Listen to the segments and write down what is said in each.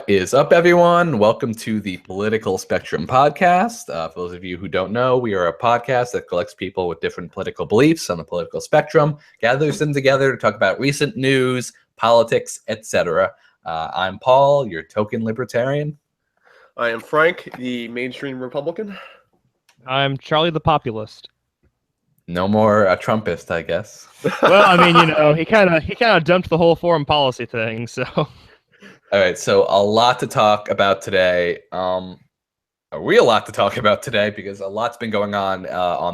is up, everyone? Welcome to the Political Spectrum podcast. For those of you who don't know, we are a podcast that collects people with different political beliefs on the political spectrum, gathers them together to talk about recent news, politics, etc. I'm Paul, your token libertarian. I am Frank, the mainstream Republican. I'm Charlie the populist. No more a Trumpist, I guess. Well, I mean, he kind of dumped the whole foreign policy thing, so. All right, so a lot to talk about today. A real lot to talk about today because a lot's been going on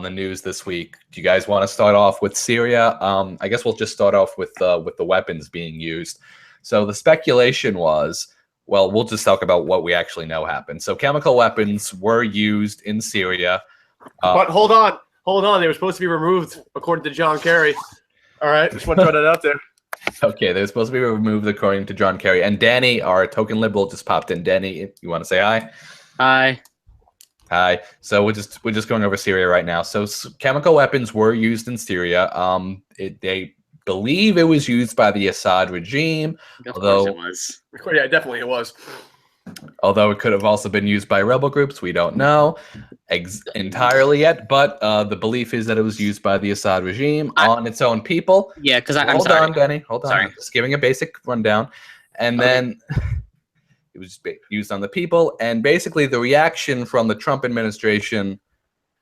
the news this week. Do you guys want to start off with Syria? I guess we'll just start off with the weapons being used. So the speculation was, well, we'll just talk about what we actually know happened. So chemical weapons were used in Syria. But hold on. They were supposed to be removed, according to John Kerry. All right, just want to throw that out there. Okay, they're supposed to be removed according to John Kerry. And Danny, our token liberal, just popped in. Danny, you want to say hi? Hi. Hi. So we're just going over Syria right now. So chemical weapons were used in Syria. They believe it was used by the Assad regime. Of course it was. Yeah, definitely it was. Although it could have also been used by rebel groups, we don't know entirely yet. But the belief is that it was used by the Assad regime on its own people. Yeah, because I'm Hold sorry. on, Danny. Hold on. Sorry. I'm just giving a basic rundown. And then it was used on the people. And basically the reaction from the Trump administration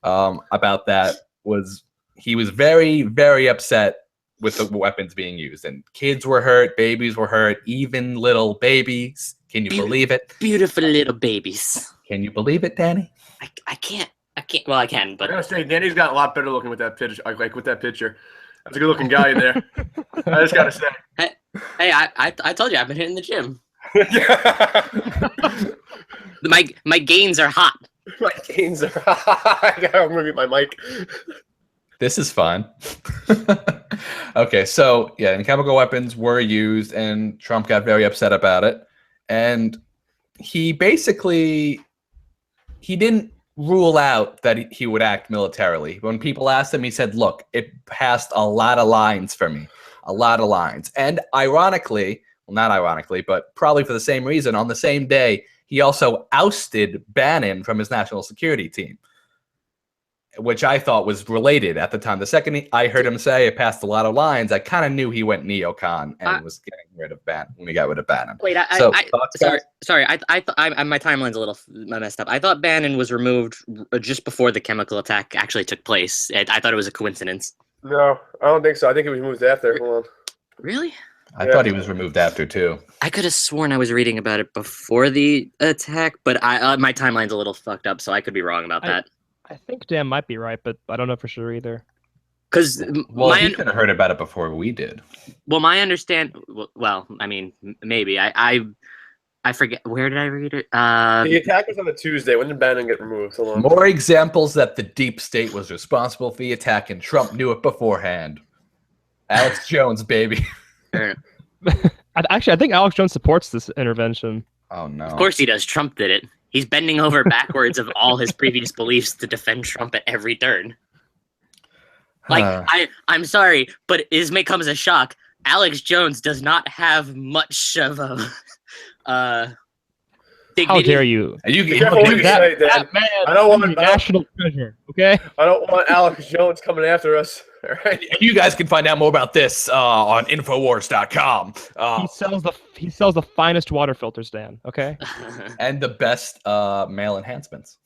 about that was he was very, very upset with the weapons being used. And kids were hurt, babies were hurt, even little babies. Can you believe it? Beautiful little babies. Can you believe it, Danny? I can't. Well, I can, I but gotta say, Danny's got a lot better looking with that picture. Like with that picture, that's a good looking guy in there. I just gotta say. hey, I told you I've been hitting the gym. Yeah. My gains are hot. My gains are. I gotta mute my mic. This is fun. Okay, so yeah, and chemical weapons were used, and Trump got very upset about it. And he didn't rule out that he would act militarily. When people asked him, he said, look, it passed a lot of lines for me, a lot of lines. And ironically, well, not ironically, but probably for the same reason, on the same day, he also ousted Bannon from his national security team, which I thought was related at the time. The second I heard him say it passed a lot of lines, I kind of knew he went neocon and was getting rid of Bannon when we got rid of Bannon. Wait, sorry. My timeline's a little messed up. I thought Bannon was removed just before the chemical attack actually took place. I thought it was a coincidence. No, I don't think so. I think he was moved after. Hold on. Really? I thought he was removed after too. I could have sworn I was reading about it before the attack, but my timeline's a little fucked up, so I could be wrong about that. I think Dan might be right, but I don't know for sure either. Because he could have heard about it before we did. Well, my understand. Well, I mean, maybe I forget. Where did I read it? The attack was on a Tuesday. When did Bannon get removed? Hold on. More examples that the deep state was responsible for the attack, and Trump knew it beforehand. Alex Jones, baby. Actually, I think Alex Jones supports this intervention. Oh no! Of course he does. Trump did it. He's bending over backwards of all his previous beliefs to defend Trump at every turn. Like, I'm sorry, but this may come as a shock. Alex Jones does not have much of a dignity. How dare you? That man, I don't want national treasure. Okay. I don't want Alex Jones coming after us. All right. You guys can find out more about this on Infowars.com. He sells the finest water filters, Dan. Okay. And the best male enhancements.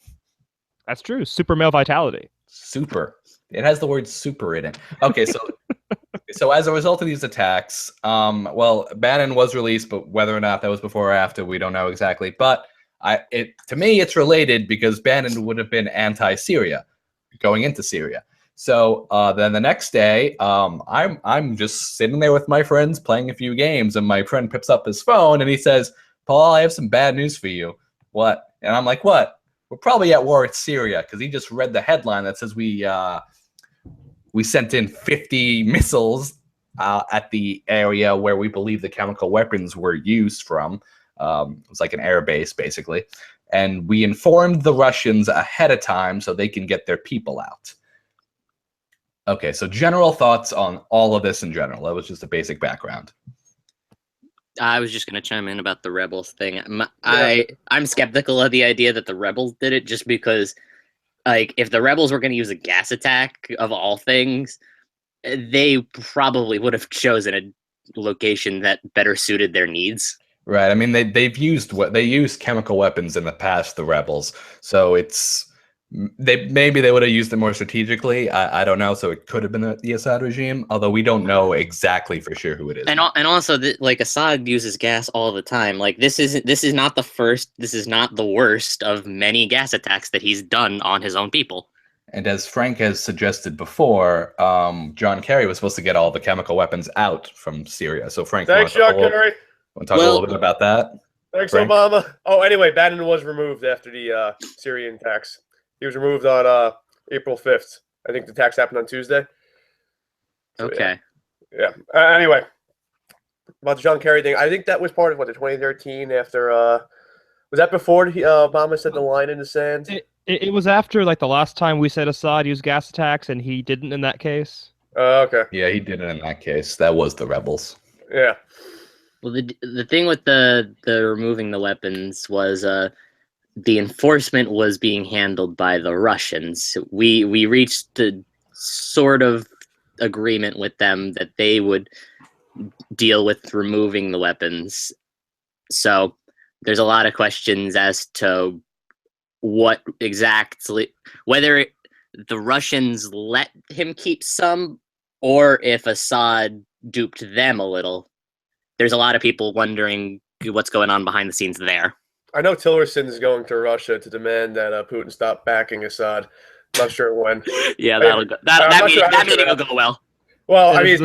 That's true. Super male vitality. Super. It has the word super in it. Okay, so as a result of these attacks, well, Bannon was released, but whether or not that was before or after, we don't know exactly. But to me, it's related because Bannon would have been anti-Syria going into Syria. So then the next day, I'm just sitting there with my friends playing a few games, and my friend picks up his phone and he says, "Paul, I have some bad news for you." What? And I'm like, "What?" We're probably at war with Syria because he just read the headline that says we sent in 50 missiles at the area where we believe the chemical weapons were used from. It was like an air base, basically. And we informed the Russians ahead of time so they can get their people out. Okay, so general thoughts on all of this in general. That was just a basic background. I was just gonna chime in about the rebels thing. I'm skeptical of the idea that the rebels did it, just because, like, if the rebels were gonna use a gas attack of all things, they probably would have chosen a location that better suited their needs. Right. I mean, they've used chemical weapons in the past, the rebels. So maybe they would have used it more strategically. I don't know. So it could have been the Assad regime, although we don't know exactly for sure who it is. And also, like, Assad uses gas all the time. Like, this is not the first. This is not the worst of many gas attacks that he's done on his own people. And as Frank has suggested before, John Kerry was supposed to get all the chemical weapons out from Syria. So Frank, Thanks, John Kerry. Want to talk a little bit about that? Thanks, Frank? Obama. Oh, anyway, Bannon was removed after the Syrian attacks. He was removed on April 5th. I think the attacks happened on Tuesday. So, Okay. Yeah. Anyway, about the John Kerry thing, I think that was part of the 2013 after. Was that before Obama said the line in the sand? It was after, like, the last time we said Assad used gas attacks, and he didn't in that case. Okay. Yeah, he did it in that case. That was the rebels. Yeah. Well, the thing with the removing the weapons was the enforcement was being handled by the Russians. We reached a sort of agreement with them that they would deal with removing the weapons. So there's a lot of questions as to what exactly, whether the Russians let him keep some, or if Assad duped them a little. There's a lot of people wondering what's going on behind the scenes there. I know Tillerson's going to Russia to demand that Putin stop backing Assad. Not sure when. Yeah, that meeting will go well. Well, I mean,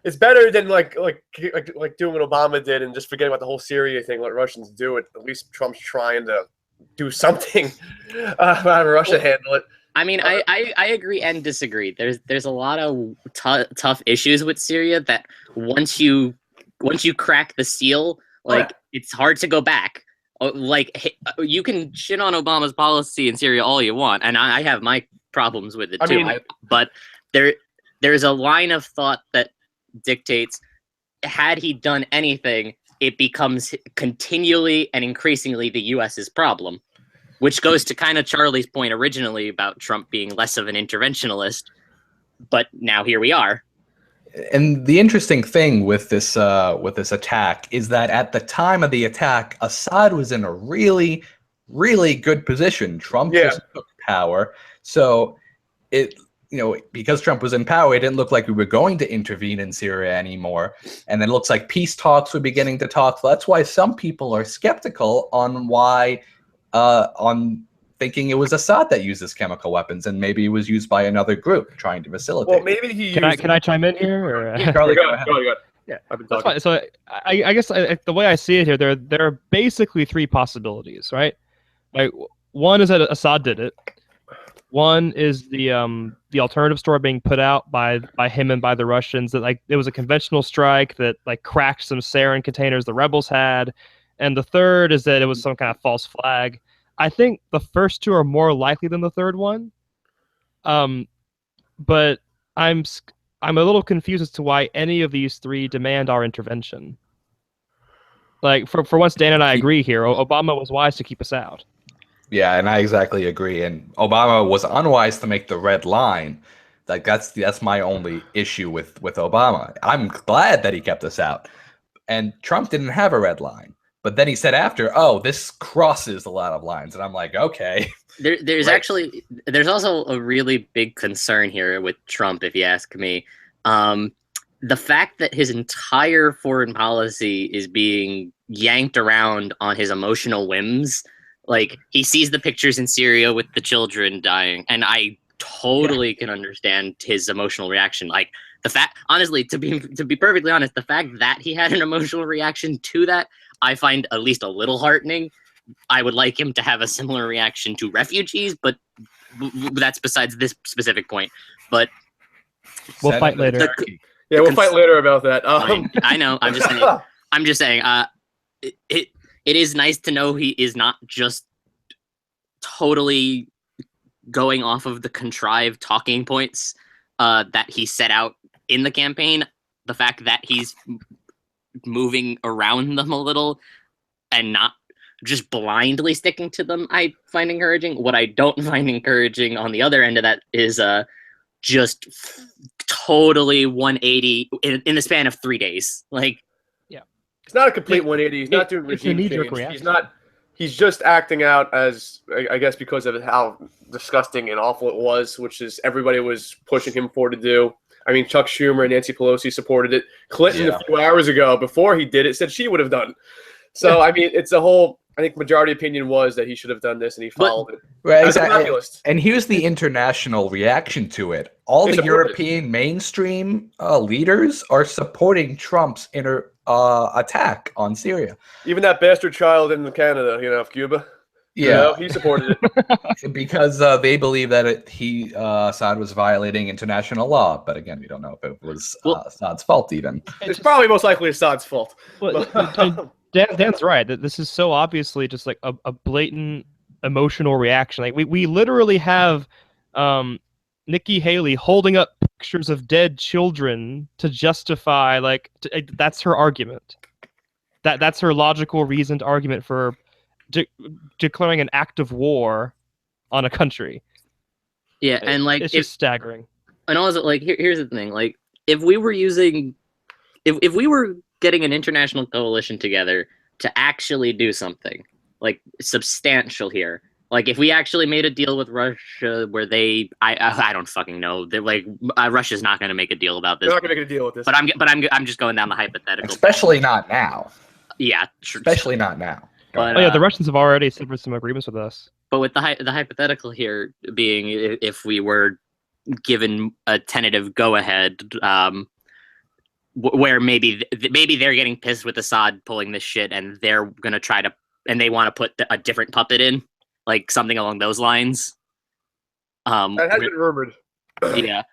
it's better than like doing what Obama did and just forgetting about the whole Syria thing. Let Russians do it. At least Trump's trying to do something. Have Russia handle it. I mean, I agree and disagree. There's a lot of tough issues with Syria that once you crack the seal, like, it's hard to go back. Like, you can shit on Obama's policy in Syria all you want, and I have my problems with it too. But there's a line of thought that dictates, had he done anything, it becomes continually and increasingly the U.S.'s problem, which goes to kind of Charlie's point originally about Trump being less of an interventionalist. But now here we are. And the interesting thing with this attack is that at the time of the attack, Assad was in a really, really good position. Trump just took power, so because Trump was in power, it didn't look like we were going to intervene in Syria anymore. And then it looks like peace talks were beginning to talk. So that's why some people are skeptical on thinking it was Assad that used this chemical weapons, and maybe it was used by another group trying to facilitate. Well, maybe he. Can I chime in here? Or? Yeah, Charlie, go ahead. Yeah, that's fine. So I guess the way I see it here, there are basically three possibilities, right? Like, one is that Assad did it. One is the alternative story being put out by him and by the Russians, that, like, it was a conventional strike that, like, cracked some sarin containers the rebels had, and the third is that it was some kind of false flag. I think the first two are more likely than the third one, but I'm a little confused as to why any of these three demand our intervention. Like, for once, Dan and I agree here. Obama was wise to keep us out. Yeah, and I exactly agree. And Obama was unwise to make the red line. Like, that's my only issue with Obama. I'm glad that he kept us out. And Trump didn't have a red line. But then he said after, "Oh, this crosses a lot of lines," and I'm like, "Okay." There's also a really big concern here with Trump, if you ask me. The fact that his entire foreign policy is being yanked around on his emotional whims. Like, he sees the pictures in Syria with the children dying, and I totally can understand his emotional reaction. Like, the fact, honestly, to be perfectly honest, the fact that he had an emotional reaction to that, I find at least a little heartening. I would like him to have a similar reaction to refugees, but that's besides this specific point. But we'll fight later. We'll fight later about that. I know. I'm just saying. It is nice to know he is not just totally going off of the contrived talking points that he set out in the campaign. The fact that he's moving around them a little and not just blindly sticking to them, I find encouraging. What I don't find encouraging on the other end of that is just totally 180 in the span of 3 days. Like, it's not a complete 180. He's not doing regime change. He's just acting out as, I guess, because of how disgusting and awful it was, which is everybody was pushing him for to do. I mean, Chuck Schumer and Nancy Pelosi supported it. Clinton, a few hours ago, before he did it, said she would have done. So, I mean, it's a whole, I think majority opinion was that he should have done this, and he followed it. Right, exactly. And here's the international reaction to it. All the European mainstream leaders are supporting Trump's attack on Syria. Even that bastard child in Canada, Cuba. Yeah, he supported it because they believe that Assad was violating international law. But again, we don't know if it was Assad's fault. Even it's probably most likely Assad's fault. Well, Dan's right. That this is so obviously just like a blatant emotional reaction. Like we literally have Nikki Haley holding up pictures of dead children to justify that's her argument. That's her logical reasoned argument for declaring an act of war on a country. Yeah, and it's just staggering. And also, here's the thing: if we were getting an international coalition together to actually do something substantial here, if we actually made a deal with Russia where I don't fucking know, Russia's not going to make a deal about this. They're not going to make a deal with this. But I'm just going down the hypothetical. Especially not now. Yeah, especially not now. But, the Russians have already severed some agreements with us. But with the hypothetical here being, if we were given a tentative go-ahead, where maybe they're getting pissed with Assad pulling this shit, and they're gonna and they want to put a different puppet in, something along those lines. That has been rumored. Yeah.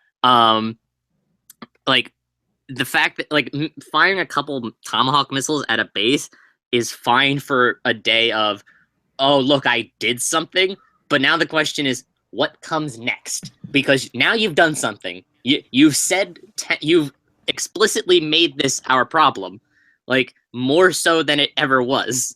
The fact that firing a couple Tomahawk missiles at a base is fine for a day of, oh, look, I did something. But now the question is, what comes next? Because now you've done something. You've said, you've explicitly made this our problem, more so than it ever was.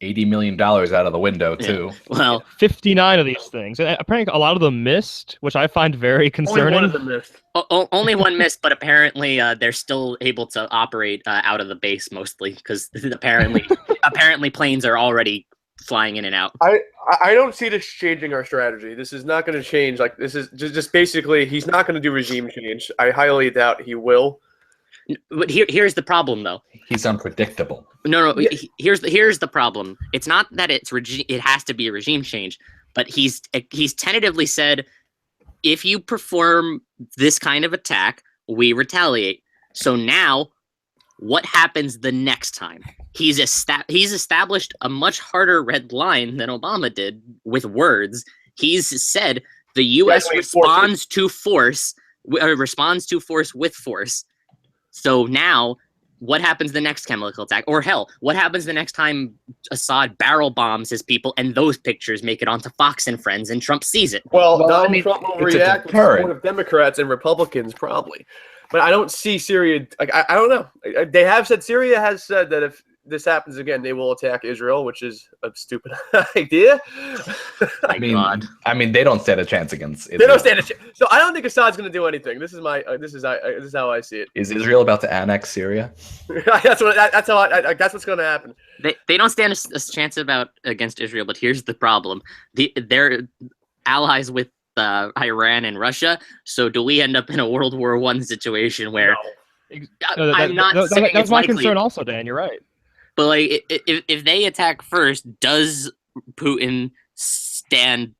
$80 million out of the window, too. Yeah. Well, 59 of these things. And apparently a lot of them missed, which I find very concerning. Only one of them missed. Only one missed, but apparently they're still able to operate out of the base mostly, because apparently planes are already flying in and out. I don't see this changing our strategy. This is not going to change. This is just basically, he's not going to do regime change. I highly doubt he will. But here's the problem, though. He's unpredictable. No. Here's the problem. It's not that it has to be a regime change, but he's tentatively said, if you perform this kind of attack, we retaliate. So now, what happens the next time? He's established a much harder red line than Obama did with words. He's said the U.S. responds to force with force. So now, what happens the next chemical attack? Or hell, what happens the next time Assad barrel bombs his people and those pictures make it onto Fox and Friends and Trump sees it? Well Donald Trump will react with support of Democrats and Republicans, probably. But I don't see Syria, I don't know. They have said, Syria has said that if this happens again, they will attack Israel, which is a stupid idea. I mean, they don't stand a chance against Israel. They don't stand a chance. So I don't think Assad's going to do anything. This is how I see it. Is Israel about to annex Syria? That's what's going to happen. They don't stand a chance against Israel, but here's the problem: they're allies with Iran and Russia. So do we end up in a World War I situation where? No. I'm not saying that's my likely. concern also, Dan. You're right. But if they attack first, does Putin stand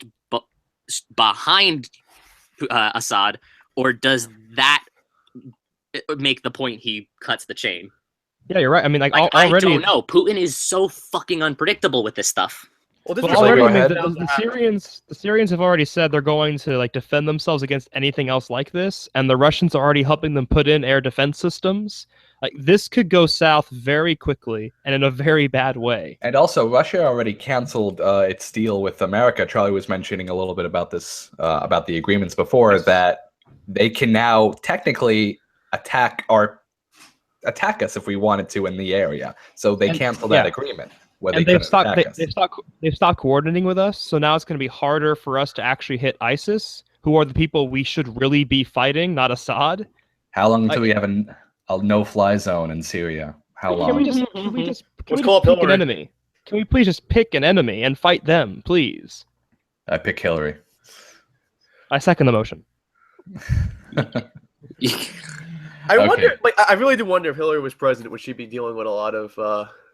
behind Assad, or does that make the point he cuts the chain? Yeah, you're right. I mean, already, I don't know. Putin is so fucking unpredictable with this stuff. Well, the Syrians have already said they're going to defend themselves against anything else like this, and the Russians are already helping them put in air defense systems. This could go south very quickly and in a very bad way. And also, Russia already canceled its deal with America. Charlie was mentioning a little bit about this, about the agreements before, that they can now technically attack our attack us if we wanted to in the area. So they canceled that agreement. And they've stopped coordinating with us. So now it's going to be harder for us to actually hit ISIS, who are the people we should really be fighting, not Assad. How long until we have a no-fly zone in Syria? How long? Can we just pick an enemy? Can we please just pick an enemy and fight them, please? I pick Hillary. I second the motion. I wonder, like, I really do wonder if Hillary was president, would she be dealing with a lot of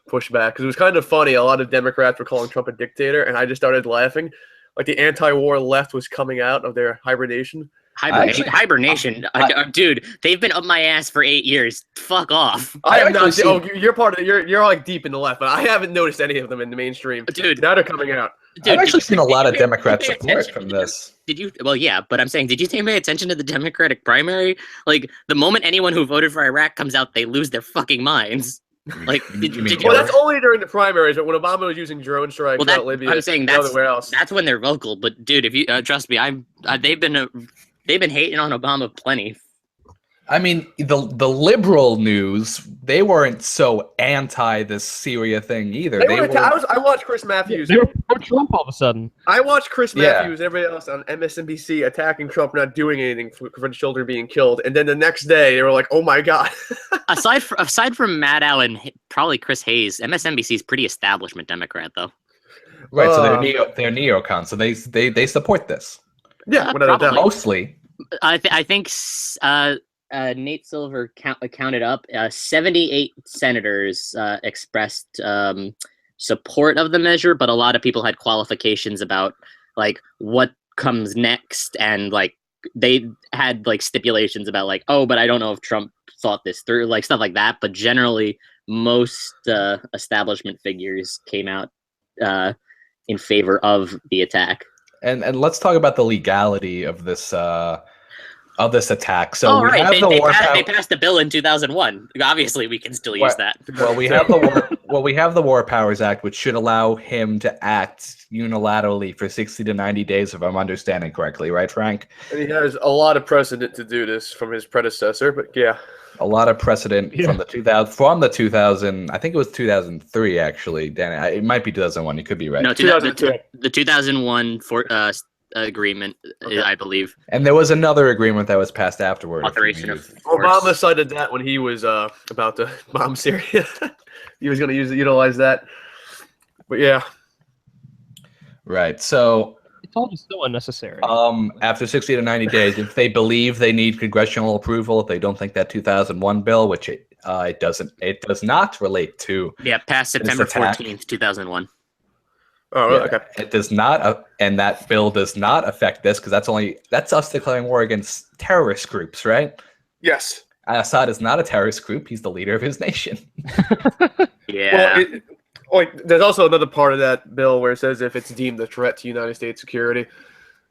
pushback? Because it was kind of funny. A lot of Democrats were calling Trump a dictator, and I just started laughing. Like the anti-war left was coming out of their hibernation. Hibernation, dude. They've been up my ass for 8 years. Fuck off. I have not. You're part of. You're like deep in the left, but I haven't noticed any of them in the mainstream. Dude, now they're coming out. Dude, I've actually seen a lot of Democrat support from this. Did you? Well, yeah, but I'm saying, did you pay attention to the Democratic primary? Like, the moment anyone who voted for Iraq comes out, they lose their fucking minds. Like, well, that's only during the primaries, but when Obama was using drone strikes out Libya, I'm saying that's when they're vocal. But dude, if you trust me, they've been hating on Obama plenty. I mean, the liberal news, they weren't so anti this Syria thing either. I watched Chris Matthews. They were pro-Trump all of a sudden. I watched Chris Matthews and everybody else on MSNBC attacking Trump, not doing anything for children being killed, and then the next day they were like, "Oh my god." aside from Maddow and probably Chris Hayes, MSNBC is pretty establishment Democrat though. Right, so they're neocons, so they support this. Yeah, without doubt. Mostly. I think Nate Silver counted up 78 senators expressed support of the measure, but a lot of people had qualifications about like what comes next, and like they had like stipulations about like, oh, but I don't know if Trump thought this through, like stuff like that. But generally, most establishment figures came out in favor of the attack. And let's talk about the legality of this attack. So they passed a bill in 2001. Obviously, we can still use that. Well, we have the War Powers Act, which should allow him to act unilaterally for 60 to 90 days, if I'm understanding correctly, right, Frank? And he has a lot of precedent to do this from his predecessor, but yeah. A lot of precedent from the 2000. I think it was 2003 actually. Danny, it might be 2001. You could be right. No, 2002. The 2001 agreement, I believe. And there was another agreement that was passed afterward. Authorization of Obama cited that when he was about to bomb Syria. He was going to utilize that. But yeah. Right. So it's all just so unnecessary. After 60 to 90 days, if they believe they need congressional approval, if they don't think that 2001 bill, which it does not relate to. Yeah, passed September 14th, 2001. Oh, yeah, okay. It does not, and that bill does not affect this because that's us declaring war against terrorist groups, right? Yes. Assad is not a terrorist group; he's the leader of his nation. Yeah. Well, there's also another part of that bill where it says if it's deemed a threat to United States security.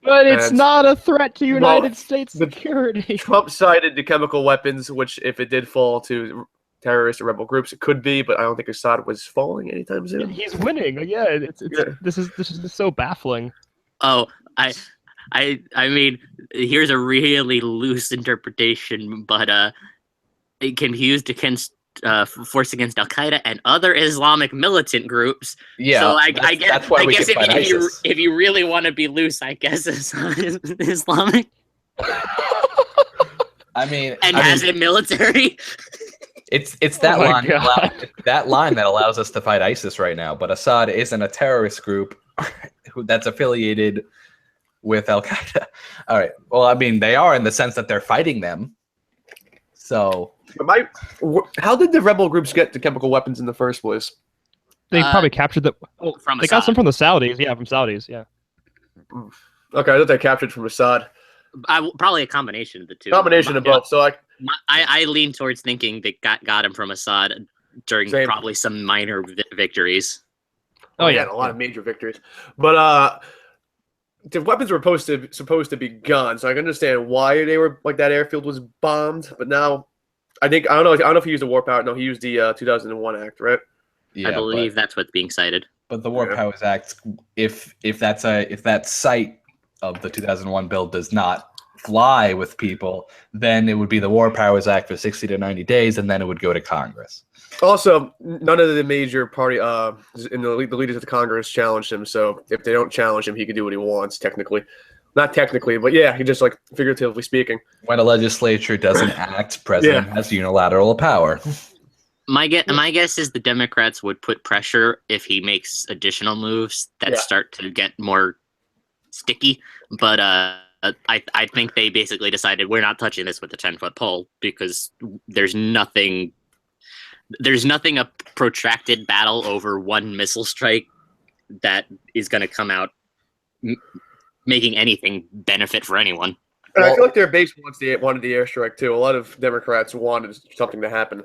But it's not a threat to United States security. Trump cited the chemical weapons, which if it did fall to terrorist or rebel groups, it could be, but I don't think Assad was falling anytime soon. He's winning. Yeah, this is so baffling. Oh, I mean, here's a really loose interpretation, but it can be used against force against Al Qaeda and other Islamic militant groups. Yeah, so I guess if you really want to be loose, I guess Assad is Islamic. Has a military. It's that line that allows us to fight ISIS right now. But Assad isn't a terrorist group that's affiliated with Al Qaeda. All right. Well, I mean, they are in the sense that they're fighting them. So, how did the rebel groups get the chemical weapons in the first place? They probably captured them. From they Assad. got some from the Saudis. Yeah, from Saudis. Yeah. Okay, I thought they captured from Assad. Probably a combination of the two. Combination of both. So I lean towards thinking they got him from Assad during probably some minor victories. Oh yeah, a lot of major victories. But the weapons were supposed to be guns. So I can understand why they were like that airfield was bombed. But now, I don't know if he used the war power. No, he used the 2001 Act, right? Yeah, I believe that's what's being cited. But the War Powers Act, if that site of the 2001 bill does not fly with people, then it would be the War Powers Act for 60 to 90 days, and then it would go to Congress. Also, none of the major party, in the leaders of the Congress challenged him. So if they don't challenge him, he can do what he wants. Technically, not technically, but yeah, he just like figuratively speaking. When a legislature doesn't act, president has unilateral power. My guess is the Democrats would put pressure if he makes additional moves that start to get more sticky. But I think they basically decided we're not touching this with a 10-foot pole because there's nothing a protracted battle over one missile strike that is going to come out making anything benefit for anyone. And I feel like their base wanted the airstrike too. A lot of Democrats wanted something to happen.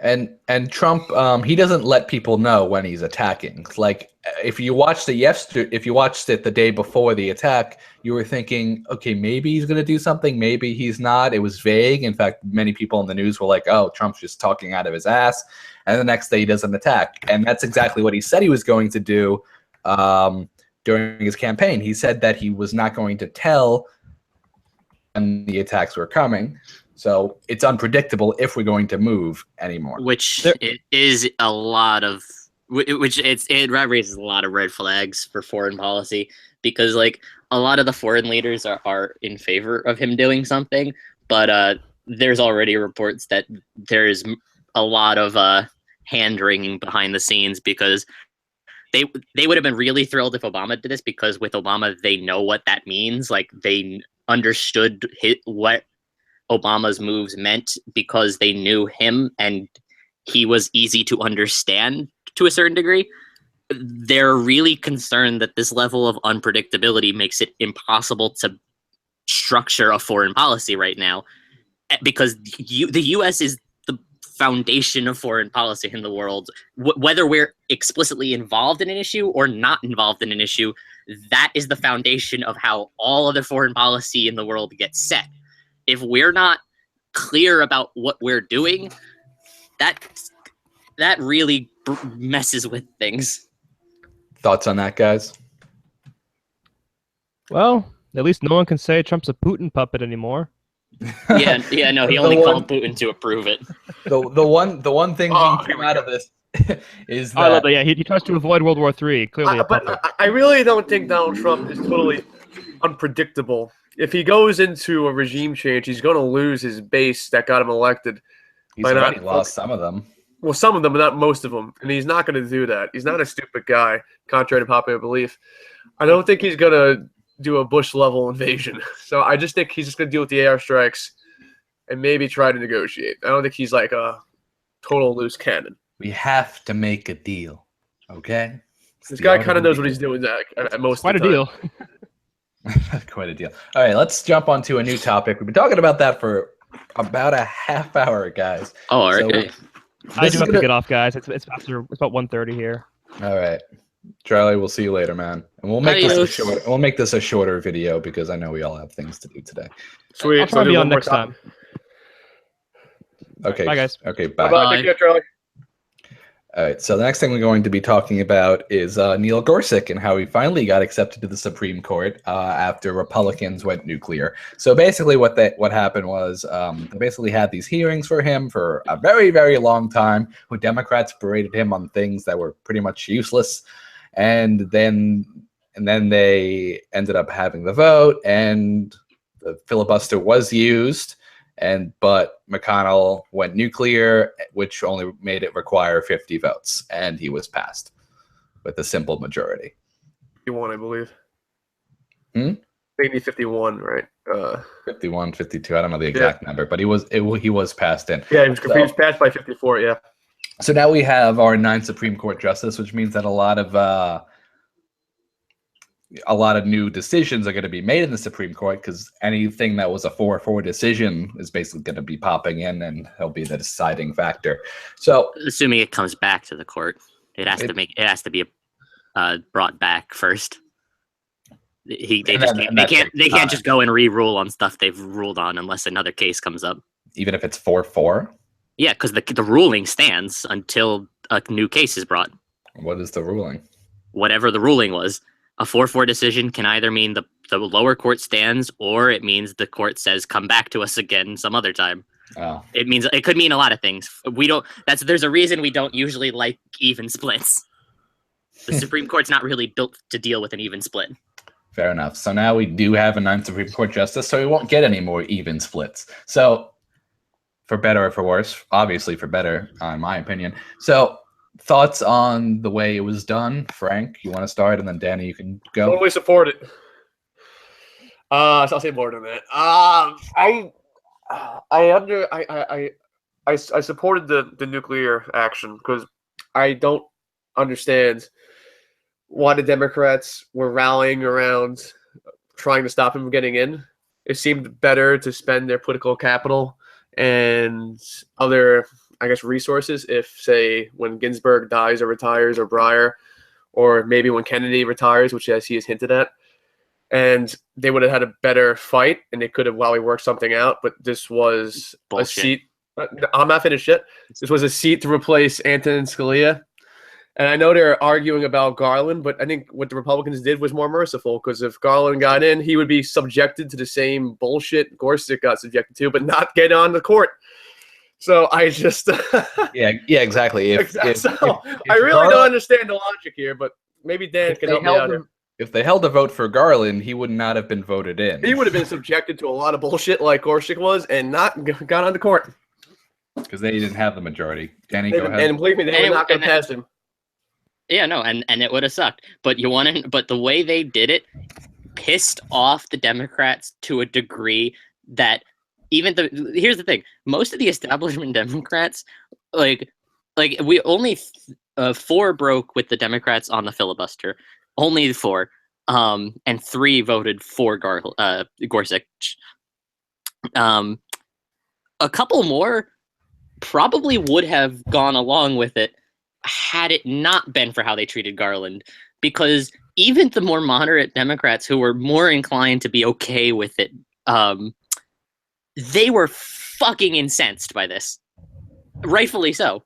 And Trump, he doesn't let people know when he's attacking. Like if you watched it the day before the attack, you were thinking, okay, maybe he's going to do something, maybe he's not. It was vague. In fact, many people in the news were like, "Oh, Trump's just talking out of his ass." And the next day, he doesn't attack, and that's exactly what he said he was going to do during his campaign. He said that he was not going to tell when the attacks were coming. So it's unpredictable if we're going to move anymore. It raises a lot of red flags for foreign policy because like a lot of the foreign leaders are in favor of him doing something, but there's already reports that there's a lot of hand wringing behind the scenes because they would have been really thrilled if Obama did this because with Obama they know what that means. Like they understood what Obama's moves meant because they knew him and he was easy to understand to a certain degree. They're really concerned that this level of unpredictability makes it impossible to structure a foreign policy right now because the U.S. is the foundation of foreign policy in the world. Whether we're explicitly involved in an issue or not involved in an issue, that is the foundation of how all other foreign policy in the world gets set. If we're not clear about what we're doing, that really messes with things. Thoughts on that, guys? Well, at least no one can say Trump's a Putin puppet anymore. Yeah, no, he only called Putin to approve it. The one thing that came out of this is that... I love that. Yeah, he tries to avoid World War III. Clearly, but I really don't think Donald Trump is totally unpredictable. If he goes into a regime change, he's going to lose his base that got him elected. He's already lost some of them. Well, some of them, but not most of them. And he's not going to do that. He's not a stupid guy, contrary to popular belief. I don't think he's going to do a Bush-level invasion. So I just think he's just going to deal with the airstrikes and maybe try to negotiate. I don't think he's like a total loose cannon. We have to make a deal, okay? This guy kind of knows what he's doing at most of the time. Quite a deal. Quite a deal. All right, let's jump on to a new topic. We've been talking about that for about a half hour, guys. Oh, okay. I do have to get off, guys. It's about 1:30 here. All right, Charlie. We'll see you later, man. And we'll make this a short. We'll make this a shorter video because I know we all have things to do today. Sweet. I'll try to be on next time. Okay. Bye, guys. Okay. Bye. Bye. Take care, Charlie. All right, so the next thing we're going to be talking about is Neil Gorsuch and how he finally got accepted to the Supreme Court after Republicans went nuclear. So basically what happened was they basically had these hearings for him for a very, very long time, where Democrats berated him on things that were pretty much useless. And then they ended up having the vote, and the filibuster was used. But McConnell went nuclear, which only made it require 50 votes, and he was passed with a simple majority. 51, I believe. Maybe 51, right? 51, 52. I don't know the exact number, but he was passed in. Yeah, he was passed by 54. Yeah. So now we have our 9th Supreme Court justice, which means that a lot of new decisions are going to be made in the Supreme Court, because anything that was a 4-4 decision is basically going to be popping in, and he'll be the deciding factor. So, assuming it comes back to the court, it has to be brought back first. They can't just go and re-rule on stuff they've ruled on unless another case comes up. Even if it's 4-4. Yeah, because the ruling stands until a new case is brought. What is the ruling? Whatever the ruling was. A 4-4 decision can either mean the the lower court stands, or it means the court says come back to us again some other time. Oh. It could mean a lot of things. There's a reason we don't usually like even splits. The Supreme Court's not really built to deal with an even split. Fair enough. So now we do have a 9th Supreme Court justice, so we won't get any more even splits. So for better or for worse, obviously for better, in my opinion. So thoughts on the way it was done? Frank, you want to start, and then Danny, you can go. Totally support it. So I'll say more than that. I supported the nuclear action because I don't understand why the Democrats were rallying around trying to stop him from getting in. It seemed better to spend their political capital and other, I guess, resources if, say, when Ginsburg dies or retires, or Breyer, or maybe when Kennedy retires, which he has hinted at, and they would have had a better fight, and they could have probably worked something out. But this was Bullshit. a seat. I'm not finished yet. This was a seat to replace Antonin Scalia. And I know they're arguing about Garland, but I think what the Republicans did was more merciful, because if Garland got in, he would be subjected to the same bullshit Gorsuch got subjected to, but not get on the court. So I just yeah, exactly. I really don't understand the logic here, but maybe Dan can help me out here. If they held a vote for Garland, he would not have been voted in. He would have been subjected to a lot of bullshit like Gorsuch was, and not got on the court because they didn't have the majority. Danny, go ahead. And believe me, they were not going to pass him. Yeah, no, and it would have sucked. But but the way they did it pissed off the Democrats to a degree that here's the thing: most of the establishment Democrats, like we only 4 broke with the Democrats on the filibuster, only 4, and 3 voted for Gorsuch. A couple more probably would have gone along with it had it not been for how they treated Garland, because even the more moderate Democrats who were more inclined to be okay with it, they were fucking incensed by this. Rightfully so.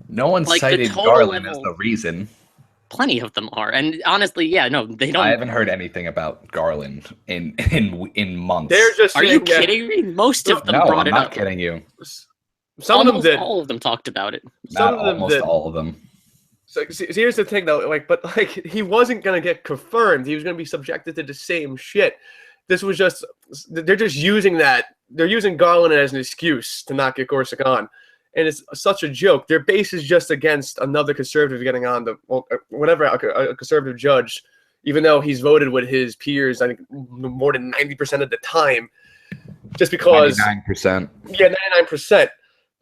No one cited Garland as the reason. Plenty of them are, and honestly, yeah, no, they don't. I haven't heard anything about Garland in months. They're just. Are you kidding me? Most of them brought it up. I'm not kidding you. Some of them did. All of them talked about it. All of them. So here's the thing, though. He wasn't gonna get confirmed. He was gonna be subjected to the same shit. This was just. They're just using that. They're using Garland as an excuse to not get Gorsuch on, and it's such a joke. Their base is just against another conservative getting on a conservative judge, even though he's voted with his peers, I think more than 90% of the time, just because 99%. Yeah, 99%.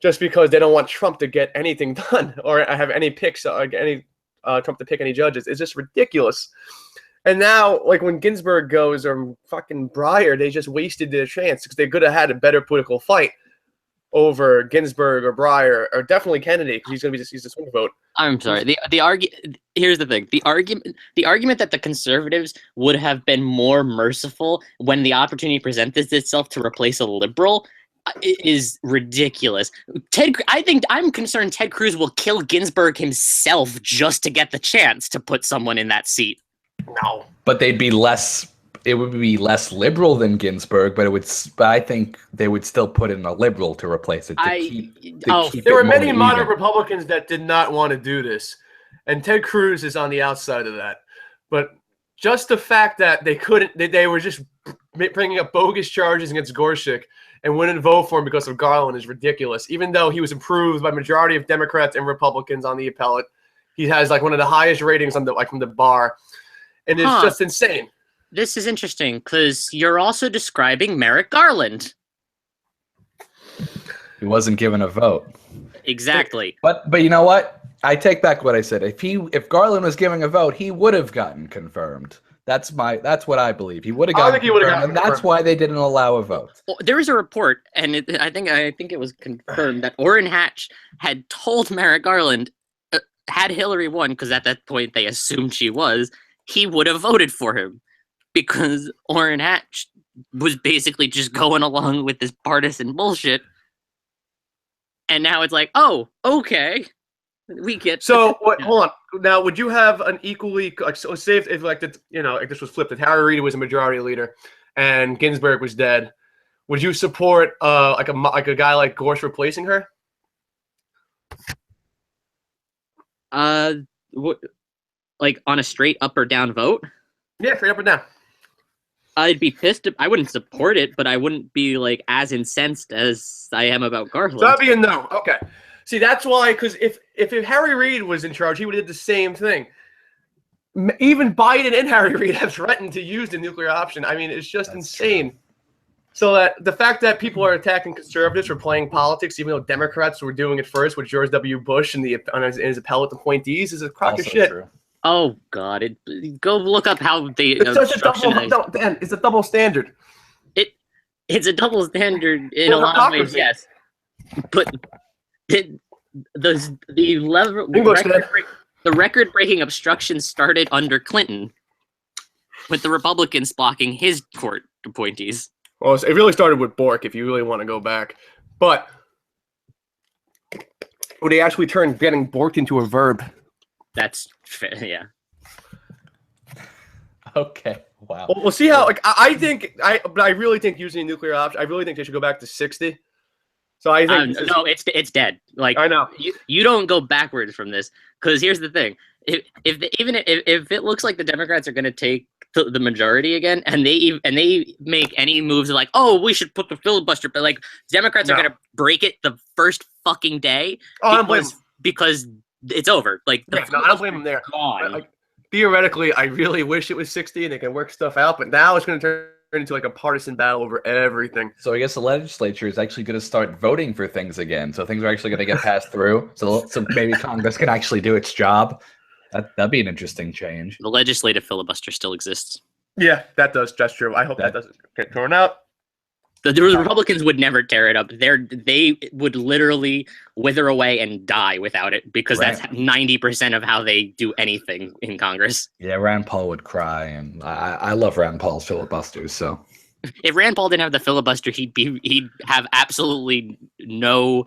Just because they don't want Trump to get anything done or have any picks, Trump to pick any judges. It's just ridiculous. And now, when Ginsburg goes or fucking Breyer, they just wasted their chance because they could have had a better political fight over Ginsburg or Breyer or definitely Kennedy, because he's a swing vote. I'm sorry. Here's the thing. The argument that the conservatives would have been more merciful when the opportunity presented itself to replace a liberal is ridiculous. I'm concerned Ted Cruz will kill Ginsburg himself just to get the chance to put someone in that seat. No. But it would be less liberal than Ginsburg, but I think they would still put in a liberal to replace it. There were many moderate Republicans that did not want to do this, and Ted Cruz is on the outside of that. But just the fact that they were just bringing up bogus charges against Gorsuch and wouldn't vote for him because of Garland is ridiculous. Even though he was approved by majority of Democrats and Republicans on the appellate, he has one of the highest ratings on from the bar, and it's just insane. This is interesting because you're also describing Merrick Garland. He wasn't given a vote. Exactly. But you know what? I take back what I said. If Garland was giving a vote, he would have gotten confirmed. That's what I believe. He would have gotten confirmed, and that's why they didn't allow a vote. Well, there was a report, and I think it was confirmed that Orrin Hatch had told Merrick Garland, had Hillary won, because at that point they assumed she was, he would have voted for him, because Orrin Hatch was basically just going along with this partisan bullshit. And now it's like, oh, okay. We get So hold on. Now, would you have an equally like so? Say if like the like this was flipped, if Harry Reid was a majority leader and Ginsburg was dead, would you support like a guy like Gorsuch replacing her? What, like on a straight up or down vote? Yeah, straight up or down. I'd be pissed. I wouldn't support it, but I wouldn't be like as incensed as I am about Garland. So that'd be a no. Okay. See, that's why, because if Harry Reid was in charge, he would have did the same thing. Even Biden and Harry Reid have threatened to use the nuclear option. I mean, it's just insane. True. So that the fact that people are attacking conservatives for playing politics, even though Democrats were doing it first with George W. Bush and his appellate appointees, is a crock of shit. True. Oh God! Go look up how they. It's such a double. Dan, it's a double standard. It's a double standard in a lot of ways, yes. But the record-breaking obstruction started under Clinton, with the Republicans blocking his court appointees. Well, it really started with Bork, if you really want to go back. But when they actually turned getting borked into a verb. That's yeah. Okay. Wow. We'll see how. Like I really think using a nuclear option. I really think they should go back to 60. So I think no, it's dead. Like I know you don't go backwards from this, because here's the thing: if it looks like the Democrats are going to take the majority again, and they make any moves like, oh, we should put the filibuster, but like Democrats are going to break it the first fucking day. Because it's over. Like, I don't blame them there. Like, theoretically, I really wish it was 60 and they can work stuff out, but now it's going to turn into like a partisan battle over everything. So I guess the legislature is actually going to start voting for things again. So things are actually going to get passed through. So maybe Congress can actually do its job. That'd be an interesting change. The legislative filibuster still exists. Yeah, that does. That's true. I hope that doesn't get torn out. The Republicans would never tear it up. They would literally wither away and die without it, because that's 90% of how they do anything in Congress. Yeah, Rand Paul would cry, and I love Rand Paul's filibusters. So if Rand Paul didn't have the filibuster, he'd have absolutely no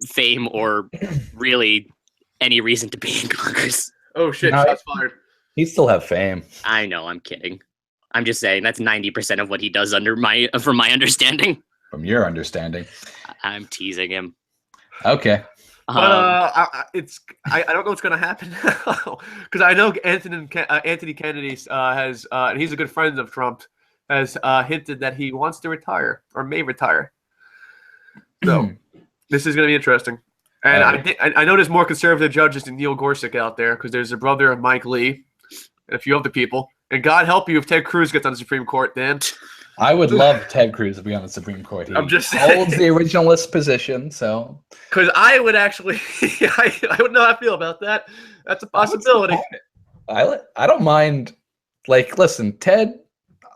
fame or really any reason to be in Congress. Oh shit! Shots fired. He'd still have fame. I know. I'm kidding. I'm just saying that's 90% of what he does from my understanding. From your understanding. I'm teasing him. Okay. But I don't know what's gonna happen because I know Anthony Kennedy has and he's a good friend of Trump, has hinted that he wants to retire or may retire. So this is gonna be interesting. And I know there's more conservative judges than Neil Gorsuch out there, because there's a brother of Mike Lee and a few other people. And God help you if Ted Cruz gets on the Supreme Court, Dan. I would love Ted Cruz to be on the Supreme Court. He I'm just saying. Holds the originalist position, so. Because I would actually, I would know how I feel about that. That's a possibility. I don't mind. Like, listen, Ted.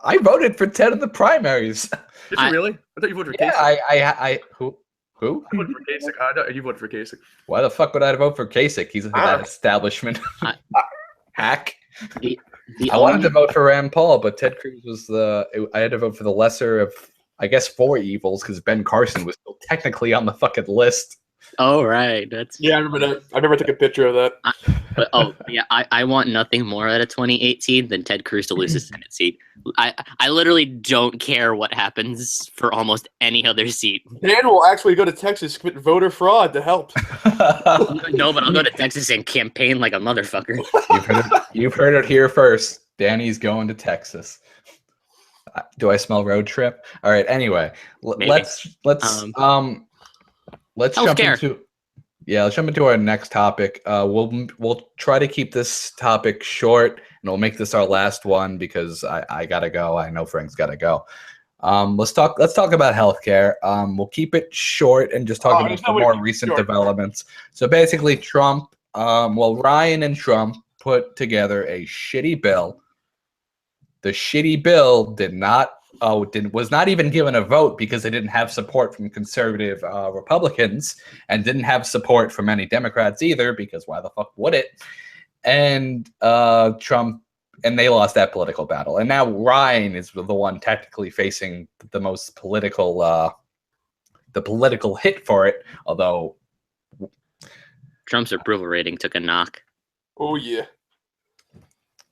I voted for Ted in the primaries. Did you really? I thought you voted for Kasich. I who? I voted for Kasich. No, you voted for Kasich. Why the fuck would I vote for Kasich? He's that establishment hack. I wanted to vote for Rand Paul, but Ted Cruz was I had to vote for the lesser of, I guess, 4 evils, because Ben Carson was still technically on the fucking list. Oh, right. Yeah, I remember that. I remember I took a picture of that. I want nothing more out of 2018 than Ted Cruz to lose his Senate seat. I literally don't care what happens for almost any other seat. Dan will actually go to Texas, commit voter fraud to help. No, but I'll go to Texas and campaign like a motherfucker. You've heard it here first. Danny's going to Texas. Do I smell road trip? All right. Anyway, let's jump into our next topic. We'll try to keep this topic short, and we'll make this our last one because I gotta go. I know Frank's gotta go. Let's talk about healthcare. We'll keep it short and just talk about the more recent developments. So basically, Trump, Ryan and Trump put together a shitty bill. The shitty bill was not even given a vote because it didn't have support from conservative Republicans, and didn't have support from any Democrats either, because why the fuck would it? And Trump, and they lost that political battle. And now Ryan is the one technically facing the most political hit for it, although Trump's approval rating took a knock. Oh yeah.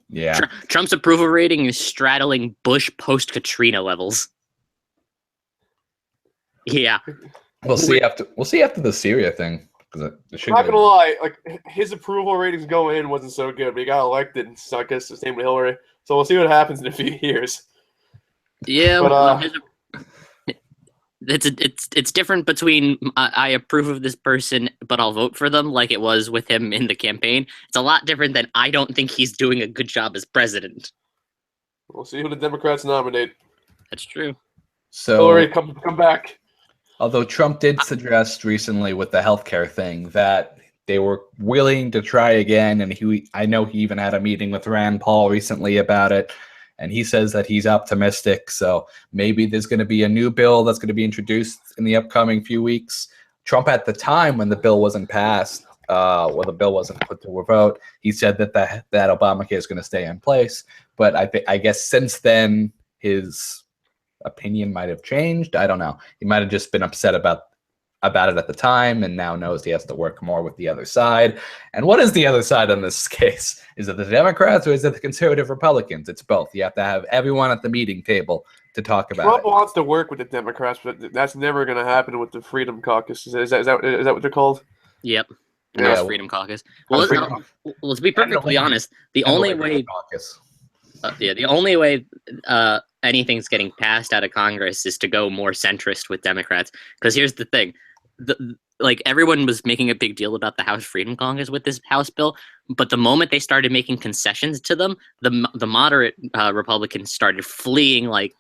Yeah. Trump's approval rating is straddling Bush post-Katrina levels. Yeah. We'll see after the Syria thing. I'm not gonna lie, like his approval ratings going in wasn't so good, but he got elected, and so I guess the same with Hillary. So we'll see what happens in a few years. Yeah, but it's different between I approve of this person, but I'll vote for them, like it was with him in the campaign. It's a lot different than I don't think he's doing a good job as president. We'll see who the Democrats nominate. That's true. So Hillary, come back. Although Trump did suggest recently with the healthcare thing that they were willing to try again, and I know he even had a meeting with Rand Paul recently about it. And he says that he's optimistic, so maybe there's going to be a new bill that's going to be introduced in the upcoming few weeks. Trump, at the time when the bill wasn't passed, or the bill wasn't put to a vote, he said that Obamacare is going to stay in place. But I guess since then, his opinion might have changed. I don't know. He might have just been upset about it at the time, and now knows he has to work more with the other side. And what is the other side on this case? Is it the Democrats or is it the conservative Republicans? It's both. You have to have everyone at the meeting table to talk about Trump it. wants to work with the Democrats, but that's never going to happen with the Freedom Caucus. Is that what they're called? Yep. Yeah. Freedom Caucus. Well, let's be perfectly honest. The only way anything's getting passed out of Congress is to go more centrist with Democrats. Because here's the thing. Everyone was making a big deal about the House Freedom Caucus with this House bill, but the moment they started making concessions to them, the moderate Republicans started fleeing like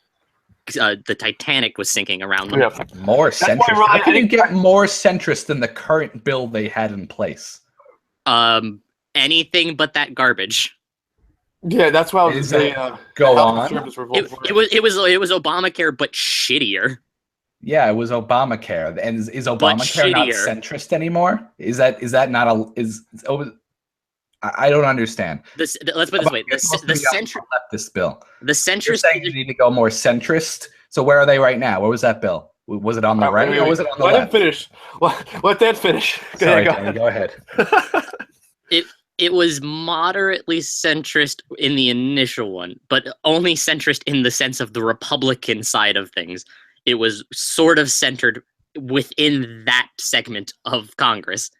the Titanic was sinking around them. Yeah. More centrist. How can you get more centrist than the current bill they had in place? Anything but that garbage. Yeah, that's why I was saying. Go on. It was Obamacare, but shittier. Yeah, it was Obamacare, and is Obamacare not centrist anymore? Is that not I don't understand. Let's put it this way: the centrist leftist bill. The centrist. You're saying you need to go more centrist. So where are they right now? Where was that bill? Was it on the right or was it on the left? Let him finish. Let that finish. Sorry, Danny, go ahead. It was moderately centrist in the initial one, but only centrist in the sense of the Republican side of things. It was sort of centered within that segment of Congress.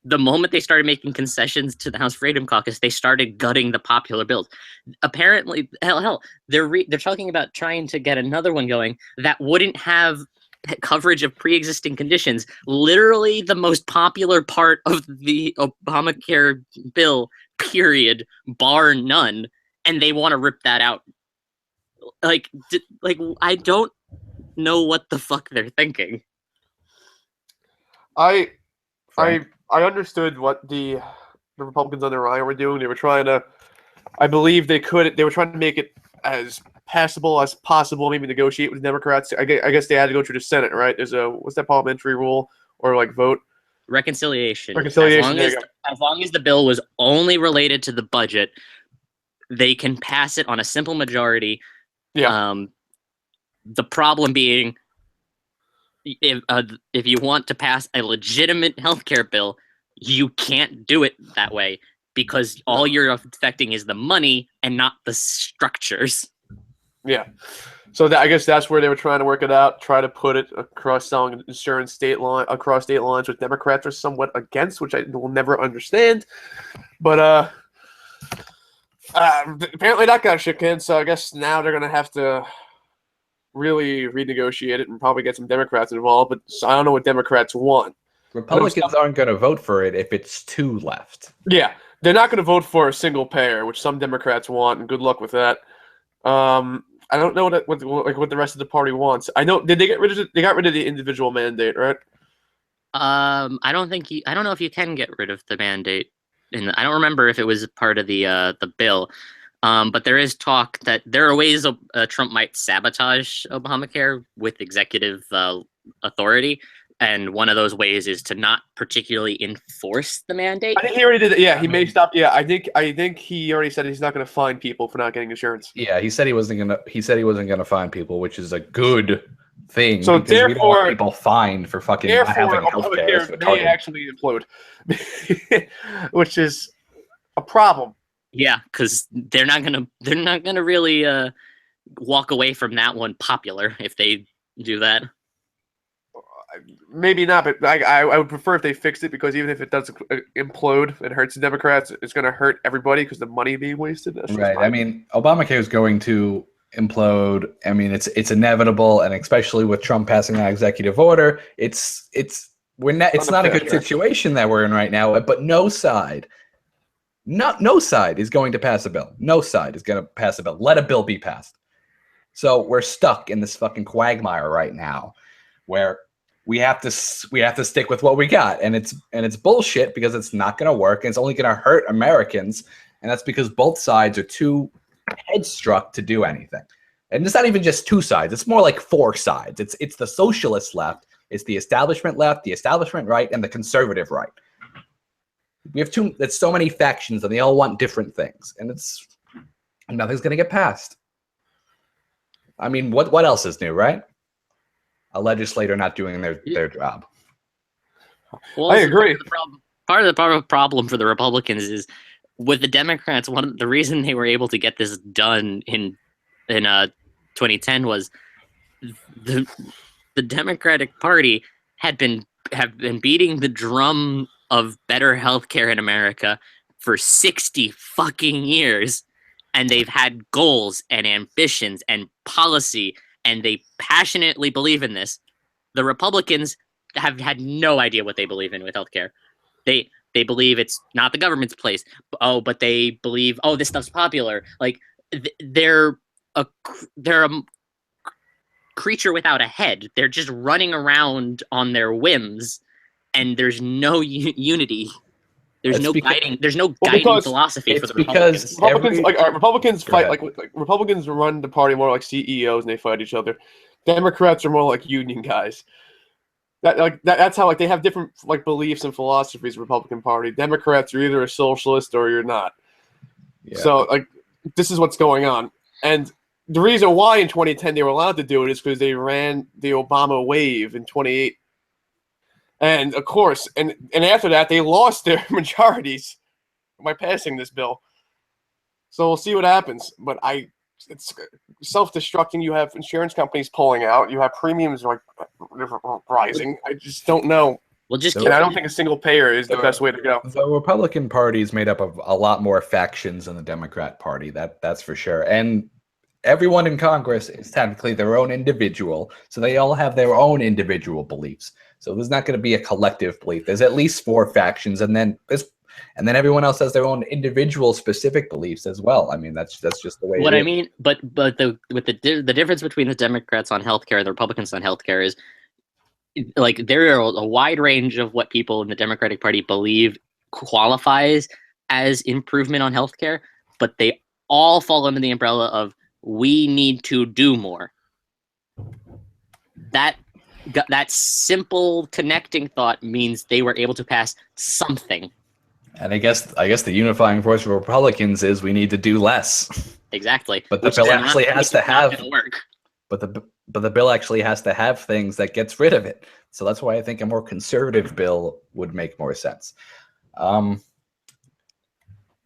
The moment they started making concessions to the House Freedom Caucus, they started gutting the popular bills. Apparently, they're talking about trying to get another one going that wouldn't have coverage of pre-existing conditions. Literally the most popular part of the Obamacare bill, period, bar none, and they want to rip that out. I don't know what the fuck they're thinking. I understood what the Republicans under Ryan were doing. They were trying to, I believe they were trying to make it as passable as possible, maybe negotiate with the Democrats. I guess they had to go through the Senate, right? There's what's that parliamentary rule or vote? Reconciliation. As long as the bill was only related to the budget, they can pass it on a simple majority. Yeah. The problem being, if you want to pass a legitimate healthcare bill, you can't do it that way because all you're affecting is the money and not the structures. Yeah. So I guess that's where they were trying to work it out, try to put it across selling insurance across state lines, which Democrats are somewhat against, which I will never understand. But apparently that got shook in, so I guess now they're going to have to really renegotiate it and probably get some Democrats involved, but I don't know what Democrats want. Republicans aren't going to vote for it if it's too left. Yeah, they're not going to vote for a single payer, which some Democrats want, and good luck with that. I don't know what the rest of the party wants. I know they got rid of the individual mandate, right? I don't know if you can get rid of the mandate, and I don't remember if it was part of the bill. But there is talk that there are ways Trump might sabotage Obamacare with executive authority, and one of those ways is to not particularly enforce the mandate. I think he already did it. Yeah, he may stop. Yeah, I think he already said he's not going to fine people for not getting insurance. Yeah, he said he wasn't going to fine people, which is a good thing. So because we don't want therefore- people fined for fucking not having healthcare. It's Obamacare may actually implode, which is a problem. Yeah, because they're not gonna really walk away from that one popular if they do that. Maybe not, but I would prefer if they fixed it, because even if it does implode and hurts the Democrats, it's going to hurt everybody because the money being wasted. That's Right. I mean, Obamacare is going to implode. I mean, it's inevitable, and especially with Trump passing that executive order, it's not a good situation that we're in right now. But no side is going to pass a bill. No side is going to pass a bill. Let a bill be passed. So we're stuck in this fucking quagmire right now, where we have to stick with what we got, and it's bullshit, because it's not going to work, and it's only going to hurt Americans, and that's because both sides are too headstruck to do anything. And it's not even just two sides; it's more like four sides. It's the socialist left, it's the establishment left, the establishment right, and the conservative right. We have there's so many factions, and they all want different things, and nothing's going to get passed. I mean, what else is new, right? A legislator not doing their job. Well, I agree. Part of the problem for the Republicans is with the Democrats. The reason they were able to get this done in 2010 was the Democratic Party have been beating the drum of better healthcare in America for 60 fucking years, and they've had goals and ambitions and policy, and they passionately believe in this. The Republicans have had no idea what they believe in with healthcare. They believe it's not the government's place. But they believe, this stuff's popular. Like they're a creature without a head. They're just running around on their whims, and there's no unity. There's no guiding philosophy for the Republicans. Republicans fight like Republicans run the party more like CEOs, and they fight each other. Democrats are more like union guys. That's how they have different beliefs and philosophies. Republican Party. Democrats are either a socialist or you're not. Yeah. So this is what's going on, and the reason why in 2010 they were allowed to do it is because they ran the Obama wave in 2008. And of course, and after that, they lost their majorities by passing this bill. So we'll see what happens. But it's self-destructing. You have insurance companies pulling out. You have premiums rising. I just don't know. And I don't think a single payer is the best way to go. The Republican Party is made up of a lot more factions than the Democrat Party. That's for sure. And everyone in Congress is technically their own individual, so they all have their own individual beliefs. So there's not going to be a collective belief. There's at least four factions, and then everyone else has their own individual specific beliefs as well. I mean, that's just the way. What I mean, but the difference between the Democrats on healthcare and the Republicans on healthcare is there are a wide range of what people in the Democratic Party believe qualifies as improvement on healthcare, but they all fall under the umbrella of we need to do more. That simple connecting thought means they were able to pass something. And I guess the unifying force for Republicans is we need to do less. Exactly. But the bill actually has to have work. But the bill actually has to have things that gets rid of it. So that's why I think a more conservative bill would make more sense.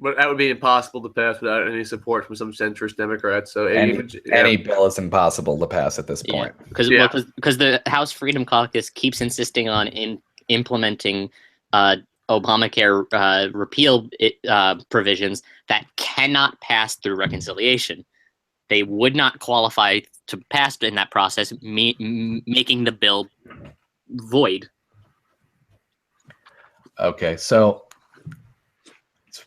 But that would be impossible to pass without any support from some centrist Democrats. So any bill is impossible to pass at this point. Because the House Freedom Caucus keeps insisting on implementing Obamacare repeal provisions that cannot pass through reconciliation. They would not qualify to pass in that process, making the bill void. Okay, so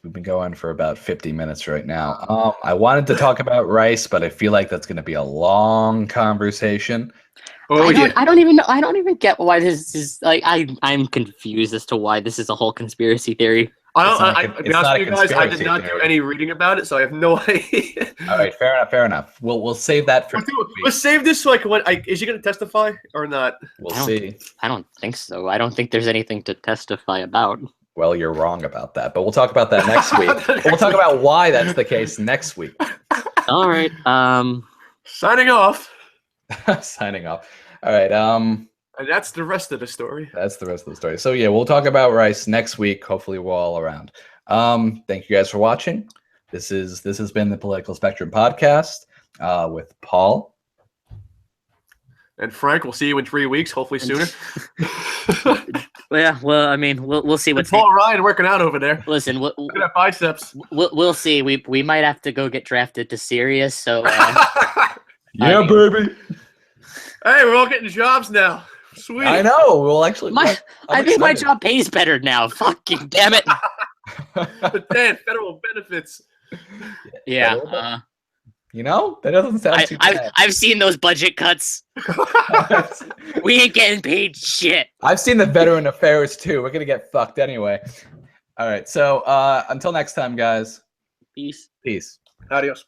we've been going for about 50 minutes right now. I wanted to talk about rice, but I feel like that's going to be a long conversation. I don't even get why this is I'm confused as to why this is a whole conspiracy theory. I did not do any reading about it, so I have no idea. All right, fair enough. We'll save that for. Let's save this is he going to testify or not? We'll see. I don't think so. I don't think there's anything to testify about. Well, you're wrong about that, but we'll talk about that next week. We'll talk about why that's the case next week. All right. Signing off. Signing off. All right. And that's the rest of the story. That's the rest of the story. So yeah, we'll talk about Rice next week. Hopefully, we're all around. Thank you guys for watching. This has been the Political Spectrum podcast with Paul and Frank. We'll see you in 3 weeks, hopefully sooner. Yeah, well, I mean, we'll see what's Paul Ryan working out over there. Listen, Look at that biceps. We'll see. We might have to go get drafted to Syria. So yeah, baby. Hey, we're all getting jobs now. Sweet. I know. We'll actually. I think my job pays better now. Fucking damn it. But then federal benefits. Yeah. You know, that doesn't sound too bad. I've seen those budget cuts. We ain't getting paid shit. I've seen the veteran affairs too. We're gonna get fucked anyway. All right. So until next time, guys. Peace. Peace. Adios.